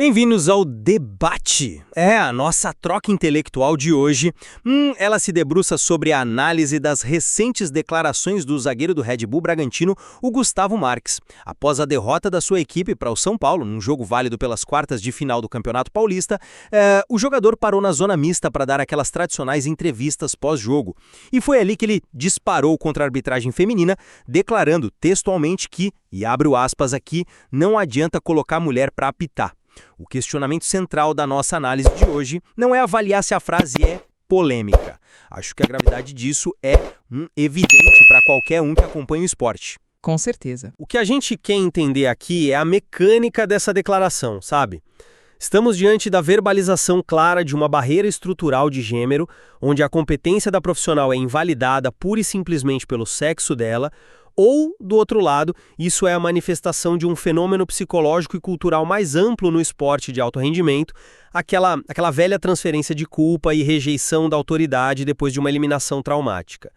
Bem-vindos ao Debate. A nossa troca intelectual de hoje, ela se debruça sobre a análise das recentes declarações do zagueiro do Red Bull Bragantino, o Gustavo Marques. Após a derrota da sua equipe para o São Paulo, num jogo válido pelas quartas de final do Campeonato Paulista, o jogador parou na zona mista para dar aquelas tradicionais entrevistas pós-jogo. E foi ali que ele disparou contra a arbitragem feminina, declarando textualmente que, e abro aspas aqui, não adianta colocar mulher para apitar. O questionamento central da nossa análise de hoje não é avaliar se a frase é polêmica. Acho que a gravidade disso é evidente para qualquer um que acompanha o esporte. Com certeza. O que a gente quer entender aqui é a mecânica dessa declaração, sabe? Estamos diante da verbalização clara de uma barreira estrutural de gênero, onde a competência da profissional é invalidada pura e simplesmente pelo sexo dela, ou, do outro lado, isso é a manifestação de um fenômeno psicológico e cultural mais amplo no esporte de alto rendimento, aquela velha transferência de culpa e rejeição da autoridade depois de uma eliminação traumática.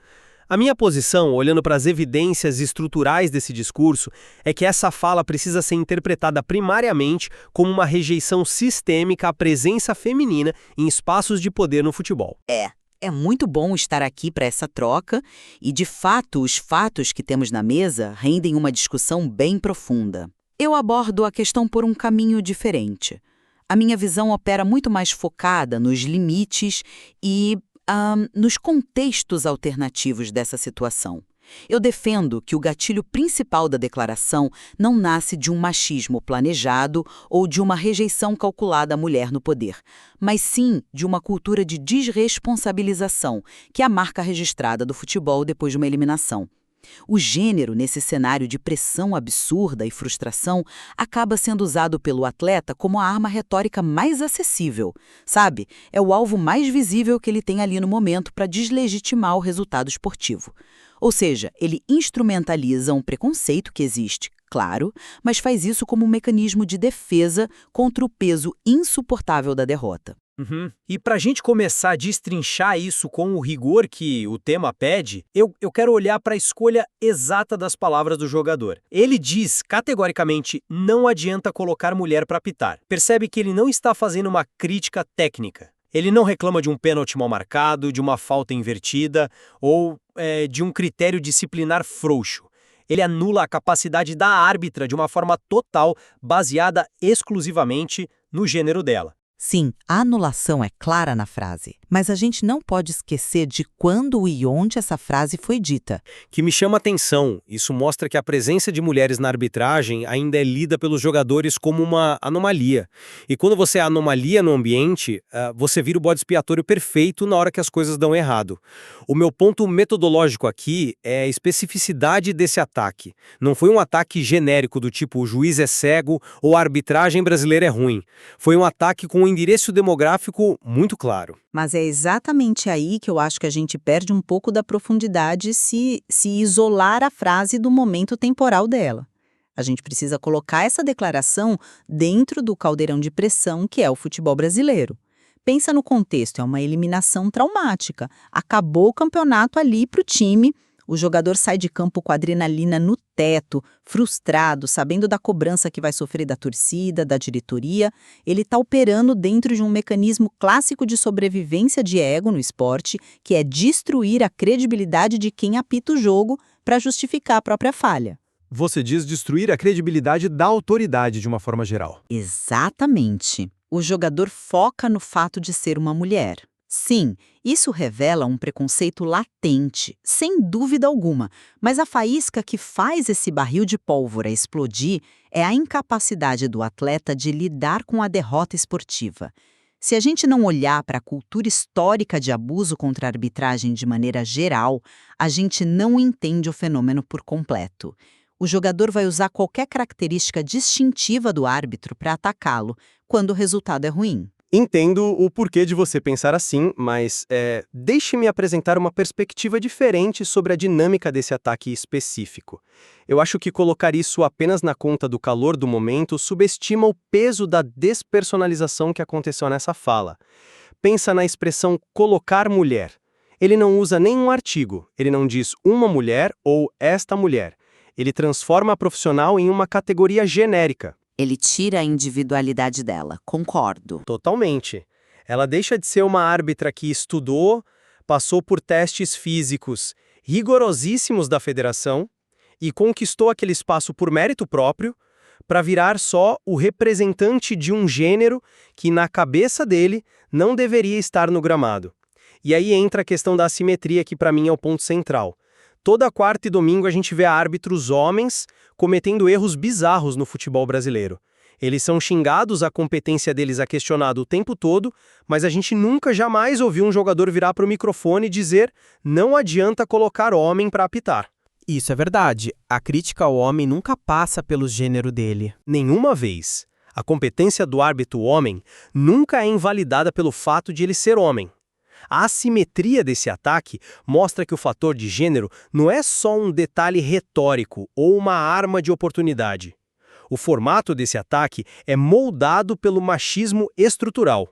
A minha posição, olhando para as evidências estruturais desse discurso, é que essa fala precisa ser interpretada primariamente como uma rejeição sistêmica à presença feminina em espaços de poder no futebol. É muito bom estar aqui para essa troca e, de fato, os fatos que temos na mesa rendem uma discussão bem profunda. Eu abordo a questão por um caminho diferente. A minha visão opera muito mais focada nos limites e nos contextos alternativos dessa situação. Eu defendo que o gatilho principal da declaração não nasce de um machismo planejado ou de uma rejeição calculada à mulher no poder, mas sim de uma cultura de desresponsabilização, que é a marca registrada do futebol depois de uma eliminação. O gênero, nesse cenário de pressão absurda e frustração, acaba sendo usado pelo atleta como a arma retórica mais acessível. Sabe? É o alvo mais visível que ele tem ali no momento para deslegitimar o resultado esportivo. Ou seja, ele instrumentaliza um preconceito que existe, claro, mas faz isso como um mecanismo de defesa contra o peso insuportável da derrota. E para a gente começar a destrinchar isso com o rigor que o tema pede, eu quero olhar para a escolha exata das palavras do jogador. Ele diz, categoricamente, não adianta colocar mulher para apitar. Percebe que ele não está fazendo uma crítica técnica. Ele não reclama de um pênalti mal marcado, de uma falta invertida ou de um critério disciplinar frouxo. Ele anula a capacidade da árbitra de uma forma total, baseada exclusivamente no gênero dela. Sim, a anulação é clara na frase, mas a gente não pode esquecer de quando e onde essa frase foi dita. Que me chama atenção, isso mostra que a presença de mulheres na arbitragem ainda é lida pelos jogadores como uma anomalia. E quando você é anomalia no ambiente, você vira o bode expiatório perfeito na hora que as coisas dão errado. O meu ponto metodológico aqui é a especificidade desse ataque. Não foi um ataque genérico do tipo o juiz é cego ou a arbitragem brasileira é ruim. Foi um ataque com um endereço demográfico muito claro. Mas é exatamente aí que eu acho que a gente perde um pouco da profundidade se isolar a frase do momento temporal dela. A gente precisa colocar essa declaração dentro do caldeirão de pressão que é o futebol brasileiro. Pensa no contexto, é uma eliminação traumática. Acabou o campeonato ali para o time. O jogador sai de campo com a adrenalina no teto, frustrado, sabendo da cobrança que vai sofrer da torcida, da diretoria. Ele está operando dentro de um mecanismo clássico de sobrevivência de ego no esporte, que é destruir a credibilidade de quem apita o jogo para justificar a própria falha. Você diz destruir a credibilidade da autoridade de uma forma geral. Exatamente. O jogador foca no fato de ser uma mulher. Sim, isso revela um preconceito latente, sem dúvida alguma, mas a faísca que faz esse barril de pólvora explodir é a incapacidade do atleta de lidar com a derrota esportiva. Se a gente não olhar para a cultura histórica de abuso contra a arbitragem de maneira geral, a gente não entende o fenômeno por completo. O jogador vai usar qualquer característica distintiva do árbitro para atacá-lo, quando o resultado é ruim. Entendo o porquê de você pensar assim, mas deixe-me apresentar uma perspectiva diferente sobre a dinâmica desse ataque específico. Eu acho que colocar isso apenas na conta do calor do momento subestima o peso da despersonalização que aconteceu nessa fala. Pensa na expressão colocar mulher. Ele não usa nenhum artigo, ele não diz uma mulher ou esta mulher. Ele transforma a profissional em uma categoria genérica. Ele tira a individualidade dela, concordo. Totalmente. Ela deixa de ser uma árbitra que estudou, passou por testes físicos rigorosíssimos da federação e conquistou aquele espaço por mérito próprio, para virar só o representante de um gênero que, na cabeça dele, não deveria estar no gramado. E aí entra a questão da assimetria, que para mim é o ponto central. Toda quarta e domingo a gente vê árbitros homens cometendo erros bizarros no futebol brasileiro. Eles são xingados, a competência deles é questionada o tempo todo, mas a gente nunca jamais ouviu um jogador virar para o microfone e dizer: não adianta colocar homem para apitar. Isso é verdade. A crítica ao homem nunca passa pelo gênero dele. Nenhuma vez. A competência do árbitro homem nunca é invalidada pelo fato de ele ser homem. A assimetria desse ataque mostra que o fator de gênero não é só um detalhe retórico ou uma arma de oportunidade. O formato desse ataque é moldado pelo machismo estrutural.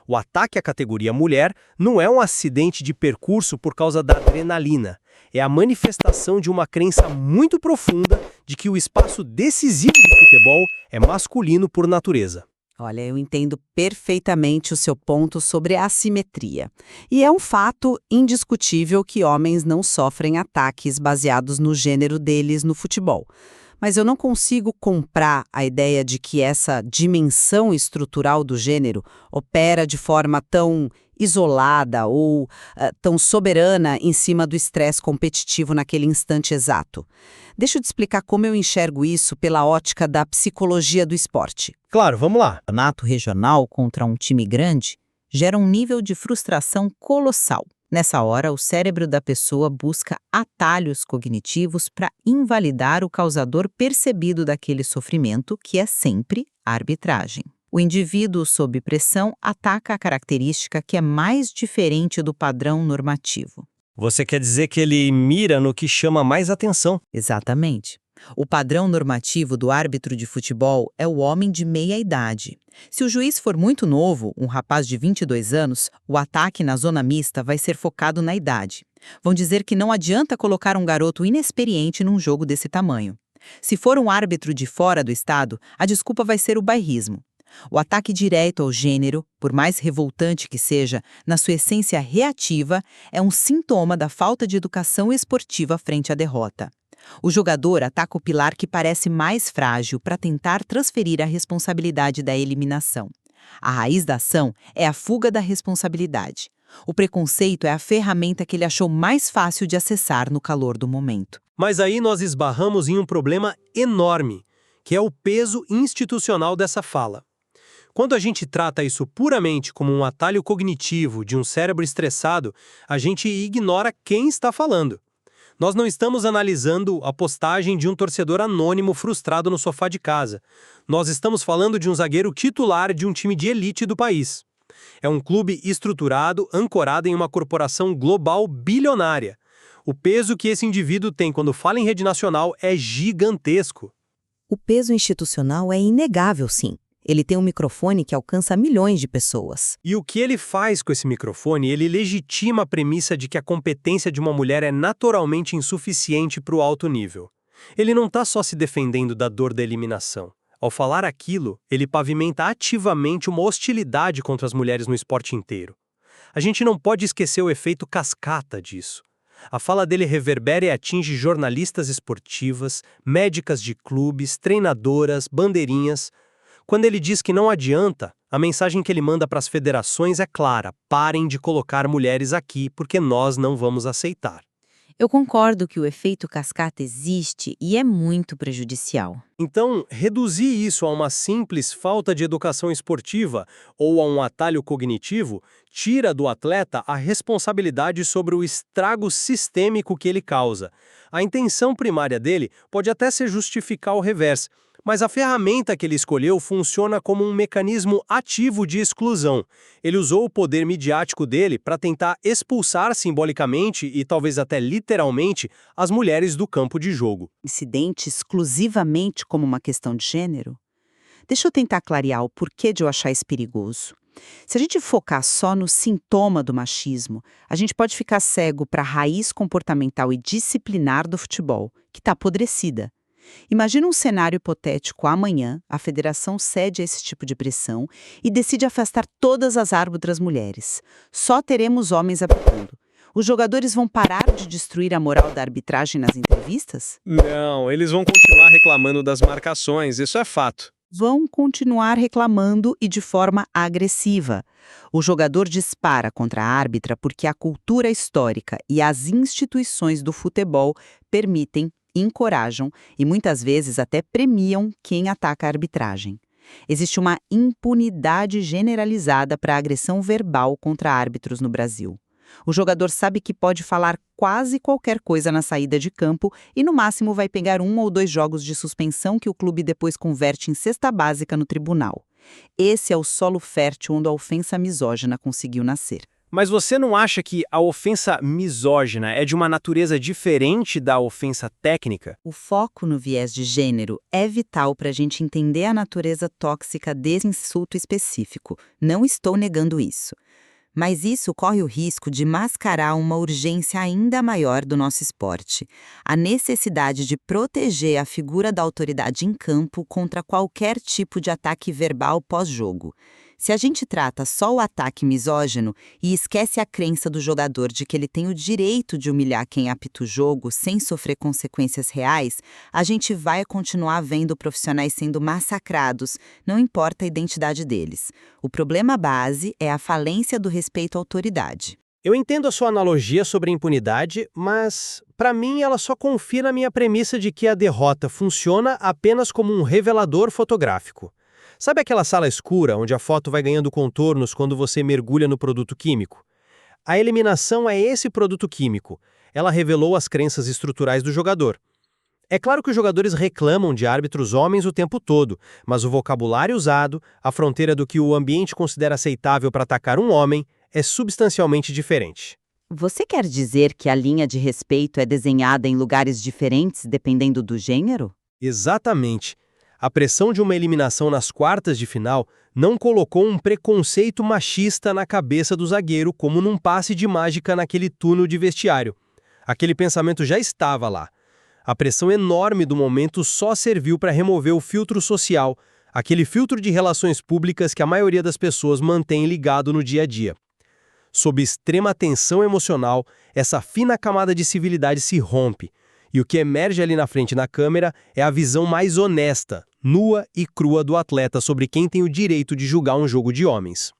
O ataque à categoria mulher não é um acidente de percurso por causa da adrenalina. É a manifestação de uma crença muito profunda de que o espaço decisivo do futebol é masculino por natureza. Olha, eu entendo perfeitamente o seu ponto sobre a assimetria. E é um fato indiscutível que homens não sofrem ataques baseados no gênero deles no futebol. Mas eu não consigo comprar a ideia de que essa dimensão estrutural do gênero opera de forma tão isolada ou tão soberana em cima do estresse competitivo naquele instante exato. Deixa eu te explicar como eu enxergo isso pela ótica da psicologia do esporte. Claro, vamos lá. O campeonato regional contra um time grande gera um nível de frustração colossal. Nessa hora, o cérebro da pessoa busca atalhos cognitivos para invalidar o causador percebido daquele sofrimento, que é sempre a arbitragem. O indivíduo sob pressão ataca a característica que é mais diferente do padrão normativo. Você quer dizer que ele mira no que chama mais atenção? Exatamente. O padrão normativo do árbitro de futebol é o homem de meia idade. Se o juiz for muito novo, um rapaz de 22 anos, o ataque na zona mista vai ser focado na idade. Vão dizer que não adianta colocar um garoto inexperiente num jogo desse tamanho. Se for um árbitro de fora do estado, a desculpa vai ser o bairrismo. O ataque direto ao gênero, por mais revoltante que seja, na sua essência reativa, é um sintoma da falta de educação esportiva frente à derrota. O jogador ataca o pilar que parece mais frágil para tentar transferir a responsabilidade da eliminação. A raiz da ação é a fuga da responsabilidade. O preconceito é a ferramenta que ele achou mais fácil de acessar no calor do momento. Mas aí nós esbarramos em um problema enorme, que é o peso institucional dessa fala. Quando a gente trata isso puramente como um atalho cognitivo de um cérebro estressado, a gente ignora quem está falando. Nós não estamos analisando a postagem de um torcedor anônimo frustrado no sofá de casa. Nós estamos falando de um zagueiro titular de um time de elite do país. É um clube estruturado, ancorado em uma corporação global bilionária. O peso que esse indivíduo tem quando fala em rede nacional é gigantesco. O peso institucional é inegável, sim. Ele tem um microfone que alcança milhões de pessoas. E o que ele faz com esse microfone? Ele legitima a premissa de que a competência de uma mulher é naturalmente insuficiente para o alto nível. Ele não está só se defendendo da dor da eliminação. Ao falar aquilo, ele pavimenta ativamente uma hostilidade contra as mulheres no esporte inteiro. A gente não pode esquecer o efeito cascata disso. A fala dele reverbera e atinge jornalistas esportivas, médicas de clubes, treinadoras, bandeirinhas. Quando ele diz que não adianta, a mensagem que ele manda para as federações é clara: parem de colocar mulheres aqui porque nós não vamos aceitar. Eu concordo que o efeito cascata existe e é muito prejudicial. Então, reduzir isso a uma simples falta de educação esportiva ou a um atalho cognitivo tira do atleta a responsabilidade sobre o estrago sistêmico que ele causa. A intenção primária dele pode até ser justificar o revés, mas a ferramenta que ele escolheu funciona como um mecanismo ativo de exclusão. Ele usou o poder midiático dele para tentar expulsar simbolicamente e talvez até literalmente as mulheres do campo de jogo. Incidente exclusivamente como uma questão de gênero? Deixa eu tentar clarear o porquê de eu achar isso perigoso. Se a gente focar só no sintoma do machismo, a gente pode ficar cego para a raiz comportamental e disciplinar do futebol, que está apodrecida. Imagina um cenário hipotético amanhã, a federação cede a esse tipo de pressão e decide afastar todas as árbitras mulheres. Só teremos homens apitando. Os jogadores vão parar de destruir a moral da arbitragem nas entrevistas? Não, eles vão continuar reclamando das marcações, isso é fato. Vão continuar reclamando e de forma agressiva. O jogador dispara contra a árbitra porque a cultura histórica e as instituições do futebol permitem, encorajam e muitas vezes até premiam quem ataca a arbitragem. Existe uma impunidade generalizada para a agressão verbal contra árbitros no Brasil. O jogador sabe que pode falar quase qualquer coisa na saída de campo e, no máximo, vai pegar 1 ou 2 jogos de suspensão que o clube depois converte em cesta básica no tribunal. Esse é o solo fértil onde a ofensa misógina conseguiu nascer. Mas você não acha que a ofensa misógina é de uma natureza diferente da ofensa técnica? O foco no viés de gênero é vital para a gente entender a natureza tóxica desse insulto específico. Não estou negando isso. Mas isso corre o risco de mascarar uma urgência ainda maior do nosso esporte, a necessidade de proteger a figura da autoridade em campo contra qualquer tipo de ataque verbal pós-jogo. Se a gente trata só o ataque misógino e esquece a crença do jogador de que ele tem o direito de humilhar quem apita o jogo sem sofrer consequências reais, a gente vai continuar vendo profissionais sendo massacrados, não importa a identidade deles. O problema base é a falência do respeito à autoridade. Eu entendo a sua analogia sobre a impunidade, mas, para mim, ela só confirma a minha premissa de que a derrota funciona apenas como um revelador fotográfico. Sabe aquela sala escura onde a foto vai ganhando contornos quando você mergulha no produto químico? A eliminação é esse produto químico. Ela revelou as crenças estruturais do jogador. É claro que os jogadores reclamam de árbitros homens o tempo todo, mas o vocabulário usado, a fronteira do que o ambiente considera aceitável para atacar um homem, é substancialmente diferente. Você quer dizer que a linha de respeito é desenhada em lugares diferentes dependendo do gênero? Exatamente. A pressão de uma eliminação nas quartas de final não colocou um preconceito machista na cabeça do zagueiro como num passe de mágica naquele túnel de vestiário. Aquele pensamento já estava lá. A pressão enorme do momento só serviu para remover o filtro social, aquele filtro de relações públicas que a maioria das pessoas mantém ligado no dia a dia. Sob extrema tensão emocional, essa fina camada de civilidade se rompe. E o que emerge ali na frente na câmera é a visão mais honesta, nua e crua do atleta sobre quem tem o direito de julgar um jogo de homens.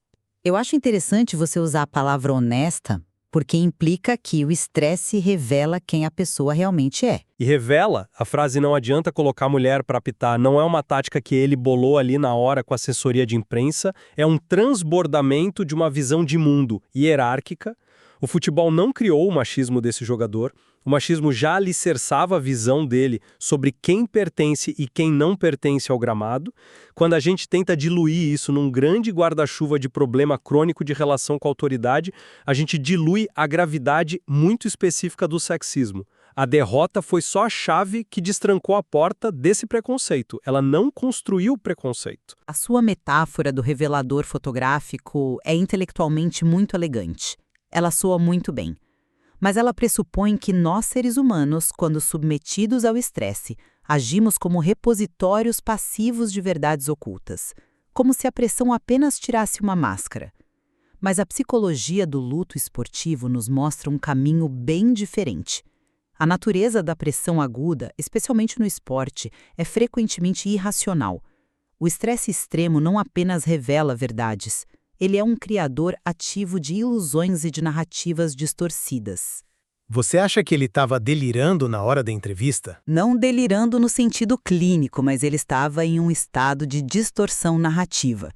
Eu acho interessante você usar a palavra honesta, porque implica que o estresse revela quem a pessoa realmente é. E revela, a frase "não adianta colocar a mulher para apitar" não é uma tática que ele bolou ali na hora com a assessoria de imprensa, é um transbordamento de uma visão de mundo hierárquica. O futebol não criou o machismo desse jogador, o machismo já alicerçava a visão dele sobre quem pertence e quem não pertence ao gramado. Quando a gente tenta diluir isso num grande guarda-chuva de problema crônico de relação com a autoridade, a gente dilui a gravidade muito específica do sexismo. A derrota foi só a chave que destrancou a porta desse preconceito. Ela não construiu o preconceito. A sua metáfora do revelador fotográfico é intelectualmente muito elegante. Ela soa muito bem. Mas ela pressupõe que nós, seres humanos, quando submetidos ao estresse, agimos como repositórios passivos de verdades ocultas, como se a pressão apenas tirasse uma máscara. Mas a psicologia do luto esportivo nos mostra um caminho bem diferente. A natureza da pressão aguda, especialmente no esporte, é frequentemente irracional. O estresse extremo não apenas revela verdades, ele é um criador ativo de ilusões e de narrativas distorcidas. Você acha que ele estava delirando na hora da entrevista? Não delirando no sentido clínico, mas ele estava em um estado de distorção narrativa.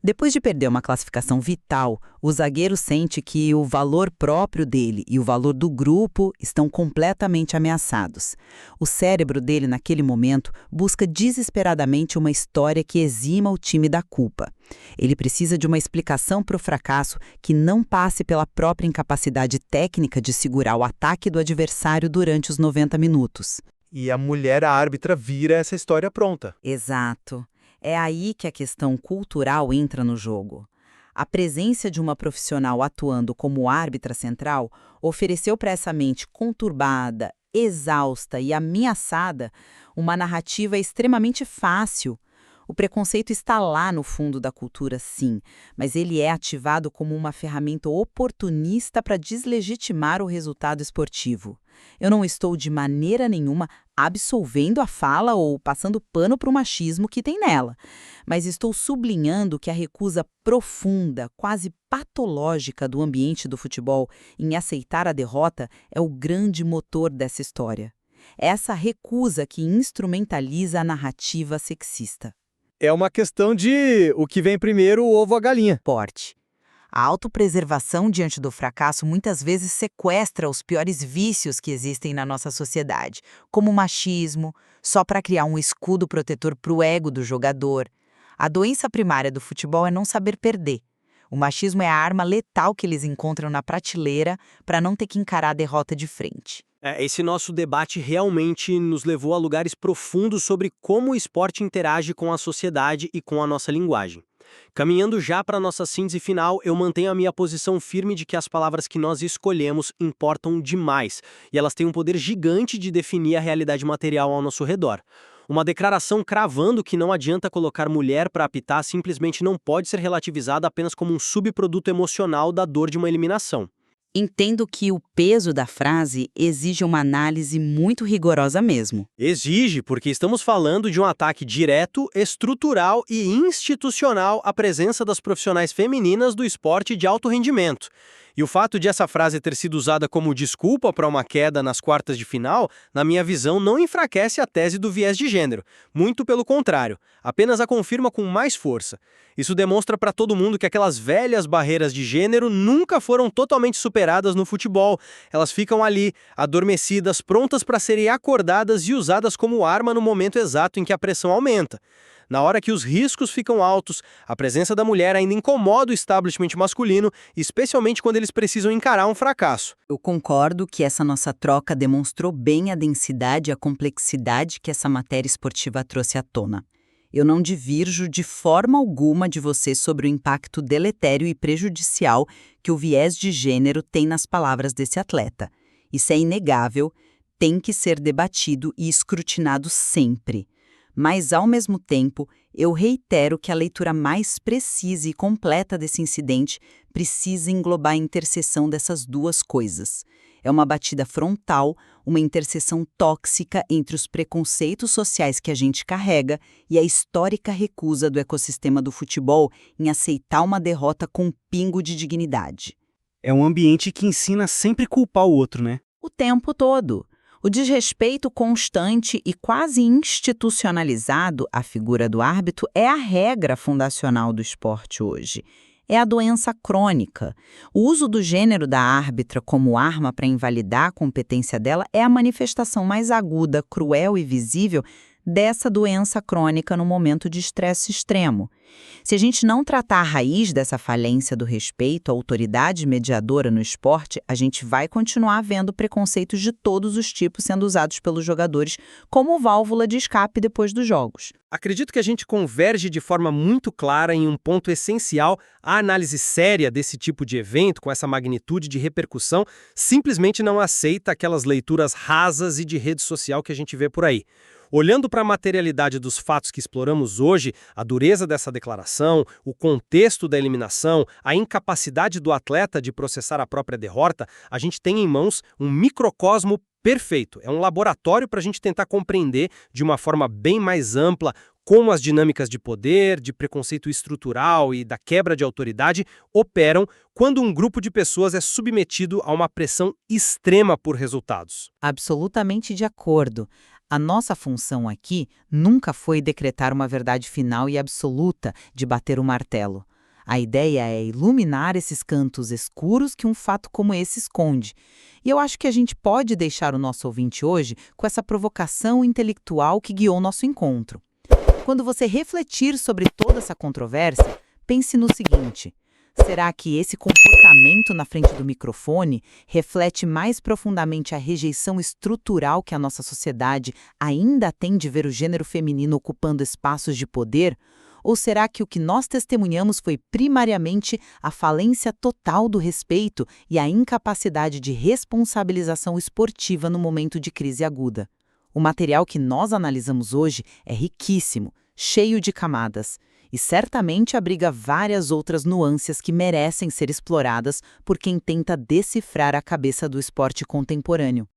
Depois de perder uma classificação vital, o zagueiro sente que o valor próprio dele e o valor do grupo estão completamente ameaçados. O cérebro dele, naquele momento, busca desesperadamente uma história que exima o time da culpa. Ele precisa de uma explicação para o fracasso que não passe pela própria incapacidade técnica de segurar o ataque do adversário durante os 90 minutos. E a mulher, a árbitra, vira essa história pronta. Exato. É aí que a questão cultural entra no jogo. A presença de uma profissional atuando como árbitra central ofereceu para essa mente conturbada, exausta e ameaçada Uma narrativa extremamente fácil. O preconceito está lá no fundo da cultura, sim, mas ele é ativado como uma ferramenta oportunista para deslegitimar o resultado esportivo. Eu não estou de maneira nenhuma absolvendo a fala ou passando pano para o machismo que tem nela, mas estou sublinhando que a recusa profunda, quase patológica do ambiente do futebol em aceitar a derrota é o grande motor dessa história. É essa recusa que instrumentaliza a narrativa sexista. É uma questão de o que vem primeiro, o ovo ou a galinha. Porte. A autopreservação diante do fracasso muitas vezes sequestra os piores vícios que existem na nossa sociedade, como o machismo, só para criar um escudo protetor para o ego do jogador. A doença primária do futebol é não saber perder. O machismo é a arma letal que eles encontram na prateleira para não ter que encarar a derrota de frente. Esse nosso debate realmente nos levou a lugares profundos sobre como o esporte interage com a sociedade e com a nossa linguagem. Caminhando já para a nossa síntese final, eu mantenho a minha posição firme de que as palavras que nós escolhemos importam demais, e elas têm um poder gigante de definir a realidade material ao nosso redor. Uma declaração cravando que não adianta colocar mulher para apitar simplesmente não pode ser relativizada apenas como um subproduto emocional da dor de uma eliminação. Entendo que o peso da frase exige uma análise muito rigorosa mesmo. Exige, porque estamos falando de um ataque direto, estrutural e institucional à presença das profissionais femininas do esporte de alto rendimento. E o fato de essa frase ter sido usada como desculpa para uma queda nas quartas de final, na minha visão, não enfraquece a tese do viés de gênero. Muito pelo contrário, apenas a confirma com mais força. Isso demonstra para todo mundo que aquelas velhas barreiras de gênero nunca foram totalmente superadas no futebol. Elas ficam ali, adormecidas, prontas para serem acordadas e usadas como arma no momento exato em que a pressão aumenta. Na hora que os riscos ficam altos, a presença da mulher ainda incomoda o establishment masculino, especialmente quando eles precisam encarar um fracasso. Eu concordo que essa nossa troca demonstrou bem a densidade e a complexidade que essa matéria esportiva trouxe à tona. Eu não divirjo de forma alguma de você sobre o impacto deletério e prejudicial que o viés de gênero tem nas palavras desse atleta. Isso é inegável, tem que ser debatido e escrutinado sempre. Mas, ao mesmo tempo, eu reitero que a leitura mais precisa e completa desse incidente precisa englobar a interseção dessas duas coisas. É uma batida frontal, uma interseção tóxica entre os preconceitos sociais que a gente carrega e a histórica recusa do ecossistema do futebol em aceitar uma derrota com um pingo de dignidade. É um ambiente que ensina a sempre culpar o outro, né? O tempo todo. O desrespeito constante e quase institucionalizado à figura do árbitro é a regra fundacional do esporte hoje. É a doença crônica. O uso do gênero da árbitra como arma para invalidar a competência dela é a manifestação mais aguda, cruel e visível dessa doença crônica no momento de estresse extremo. Se a gente não tratar a raiz dessa falência do respeito à autoridade mediadora no esporte, a gente vai continuar vendo preconceitos de todos os tipos sendo usados pelos jogadores como válvula de escape depois dos jogos. Acredito que a gente converge de forma muito clara em um ponto essencial. A análise séria desse tipo de evento, com essa magnitude de repercussão, simplesmente não aceita aquelas leituras rasas e de rede social que a gente vê por aí. Olhando para a materialidade dos fatos que exploramos hoje, a dureza dessa declaração, o contexto da eliminação, a incapacidade do atleta de processar a própria derrota, a gente tem em mãos um microcosmo perfeito. É um laboratório para a gente tentar compreender de uma forma bem mais ampla como as dinâmicas de poder, de preconceito estrutural e da quebra de autoridade operam quando um grupo de pessoas é submetido a uma pressão extrema por resultados. Absolutamente de acordo. A nossa função aqui nunca foi decretar uma verdade final e absoluta de bater o martelo. A ideia é iluminar esses cantos escuros que um fato como esse esconde. E eu acho que a gente pode deixar o nosso ouvinte hoje com essa provocação intelectual que guiou nosso encontro. Quando você refletir sobre toda essa controvérsia, pense no seguinte: será que esse comportamento na frente do microfone reflete mais profundamente a rejeição estrutural que a nossa sociedade ainda tem de ver o gênero feminino ocupando espaços de poder? Ou será que o que nós testemunhamos foi primariamente a falência total do respeito e a incapacidade de responsabilização esportiva no momento de crise aguda? O material que nós analisamos hoje é riquíssimo, cheio de camadas, e certamente abriga várias outras nuances que merecem ser exploradas por quem tenta decifrar a cabeça do esporte contemporâneo.